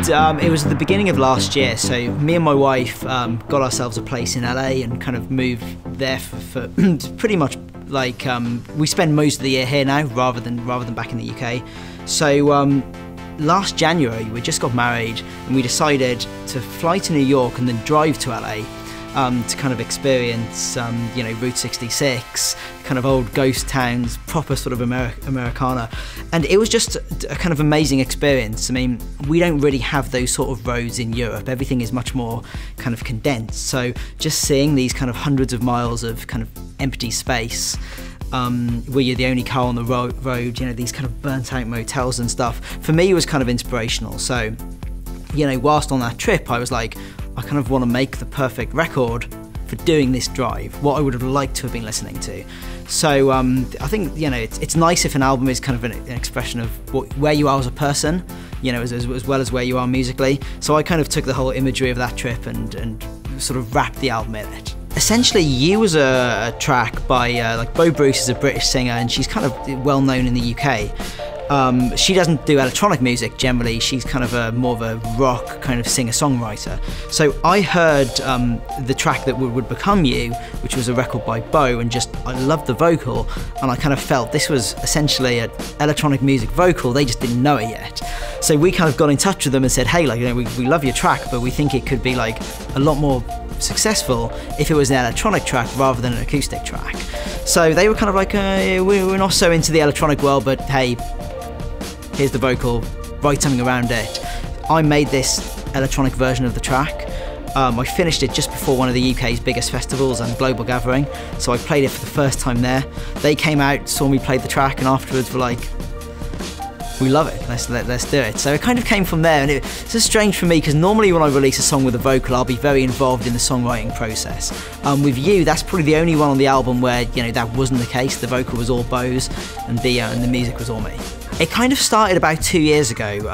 It was at the beginning of last year, so me and my wife got ourselves a place in LA and kind of moved there for pretty much like we spend most of the year here now rather than back in the UK. So last January we just got married and we decided to fly to New York and then drive to LA to kind of experience you know, Route 66, kind of old ghost towns, proper sort of Americana, and it was just a kind of amazing experience. I mean, we don't really have those sort of roads in Europe. Everything is much more kind of condensed, so just seeing these kind of hundreds of miles of kind of empty space where you're the only car on the road, you know, these kind of burnt out motels and stuff, for me was kind of inspirational. So, you know, whilst on that trip I was like, I kind of want to make the perfect record for doing this drive, what I would have liked to have been listening to. So I think, you know, it's nice if an album is kind of an expression of where you are as a person, you know, as well as where you are musically. So I kind of took the whole imagery of that trip and sort of wrapped the album in it. Essentially, You was a track by, like, Bo Bruce is a British singer and she's kind of well known in the UK. She doesn't do electronic music generally, she's kind of more of a rock kind of singer-songwriter. So I heard the track that would become You, which was a record by Bo, and I loved the vocal, and I kind of felt this was essentially an electronic music vocal, they just didn't know it yet. So we kind of got in touch with them and said, hey, like, you know, we love your track, but we think it could be like a lot more successful if it was an electronic track rather than an acoustic track. So they were kind of like, we're not so into the electronic world, but hey, here's the vocal, write something around it. I made this electronic version of the track. I finished it just before one of the UK's biggest festivals and Global Gathering, so I played it for the first time there. They came out, saw me play the track, and afterwards were like, we love it, let's do it. So it kind of came from there, and it's just strange for me because normally when I release a song with a vocal, I'll be very involved in the songwriting process. With You, that's probably the only one on the album where, you know, that wasn't the case. The vocal was all Bo's, and the music was all me. It kind of started about 2 years ago.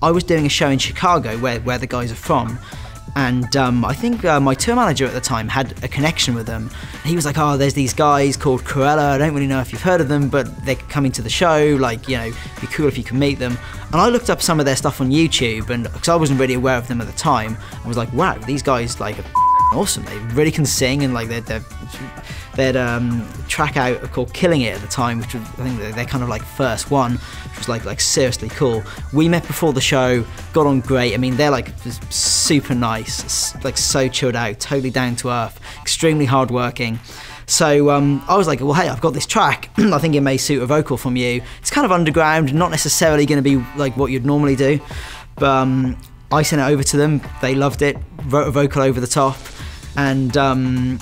I was doing a show in Chicago where the guys are from, and I think my tour manager at the time had a connection with them. He was like, oh, there's these guys called Krewella, I don't really know if you've heard of them, but they're coming to the show, like, you know, it'd be cool if you can meet them. And I looked up some of their stuff on YouTube, and because I wasn't really aware of them at the time, I was like, wow, these guys like are awesome, they really can sing, and like they'd track out called Killing It at the time, which was, I think their kind of like first one, which was like seriously cool. We met before the show, got on great. I mean, they're like super nice, like so chilled out, totally down to earth, extremely hardworking. So I was like, well, hey, I've got this track. I think it may suit a vocal from You. It's kind of underground, not necessarily going to be like what you'd normally do, but I sent it over to them. They loved it, wrote a vocal over the top, and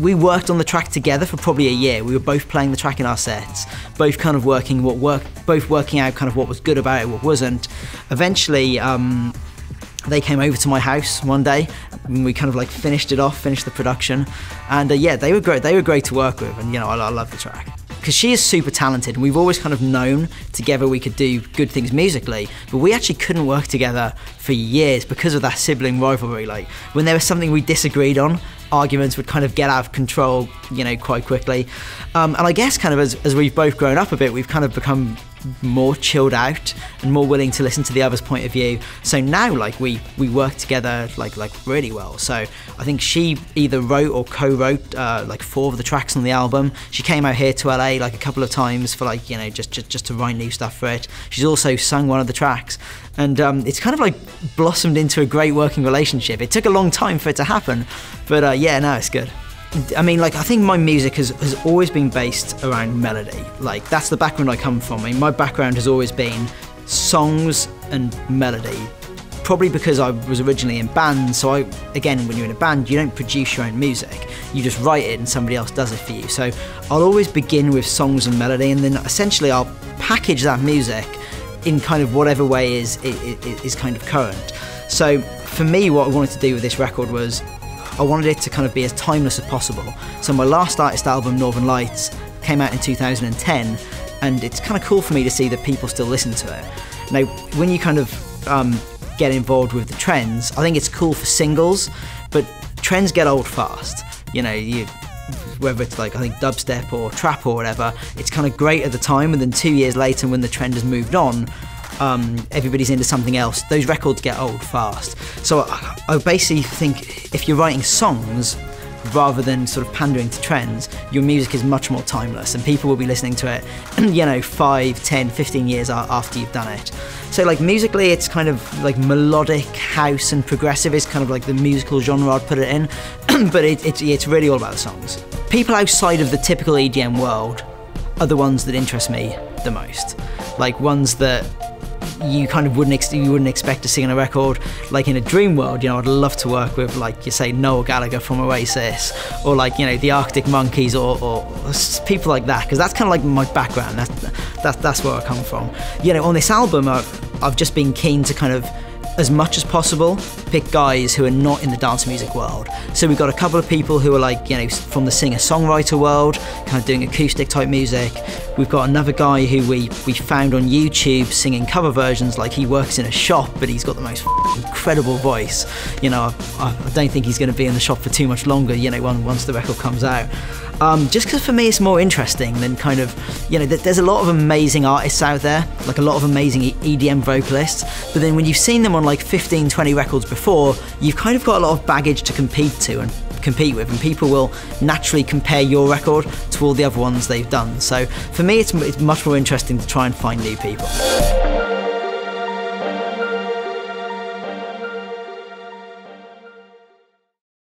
we worked on the track together for probably a year. We were both playing the track in our sets, both kind of working out kind of what was good about it, what wasn't. Eventually, they came over to my house one day, and we kind of like finished the production, and yeah, they were great. They were great to work with, and you know, I love the track. Because she is super talented, and we've always kind of known together we could do good things musically, but we actually couldn't work together for years because of that sibling rivalry. Like, when there was something we disagreed on, arguments would kind of get out of control, you know, quite quickly. And I guess kind of as we've both grown up a bit, we've kind of become more chilled out and more willing to listen to the other's point of view. So now, like, we work together like really well. So I think she either wrote or co-wrote like 4 of the tracks on the album. She came out here to LA like a couple of times for, like, you know, just to write new stuff for it. She's also sung one of the tracks, and it's kind of like blossomed into a great working relationship. It took a long time for it to happen, but yeah, no, it's good. I mean, like, I think my music has always been based around melody. Like, that's the background I come from. I mean, my background has always been songs and melody. Probably because I was originally in bands, so again, when you're in a band, you don't produce your own music. You just write it and somebody else does it for you. So I'll always begin with songs and melody, and then essentially I'll package that music in kind of whatever way is kind of current. So for me, what I wanted to do with this record was I wanted it to kind of be as timeless as possible. So my last artist album, Northern Lights, came out in 2010, and it's kind of cool for me to see that people still listen to it. Now, when you kind of get involved with the trends, I think it's cool for singles, but trends get old fast. You know, whether it's like, I think, dubstep or trap or whatever, it's kind of great at the time, and then 2 years later when the trend has moved on, everybody's into something else, those records get old fast. So I basically think if you're writing songs, rather than sort of pandering to trends, your music is much more timeless and people will be listening to it, you know, 5, 10, 15 years after you've done it. So like musically, it's kind of like melodic house and progressive is kind of like the musical genre I'd put it in, but it's really all about the songs. People outside of the typical EDM world are the ones that interest me the most. Like ones that you kind of wouldn't expect to see on a record. Like in a dream world, you know, I'd love to work with, like, you say, Noel Gallagher from Oasis, or like, you know, the Arctic Monkeys, or people like that, because that's kind of like my background. That's where I come from. You know, on this album, I've just been keen to kind of, as much as possible, pick guys who are not in the dance music world. So we've got a couple of people who are like, you know, from the singer-songwriter world, kind of doing acoustic type music. We've got another guy who we found on YouTube singing cover versions, like he works in a shop, but he's got the most incredible voice. You know, I don't think he's going to be in the shop for too much longer, you know, once the record comes out. Just because for me it's more interesting than kind of, you know, there's a lot of amazing artists out there, like a lot of amazing EDM vocalists, but then when you've seen them on like 15, 20 records before, you've kind of got a lot of baggage to compete with, and people will naturally compare your record to all the other ones they've done. So for me it's much more interesting to try and find new people.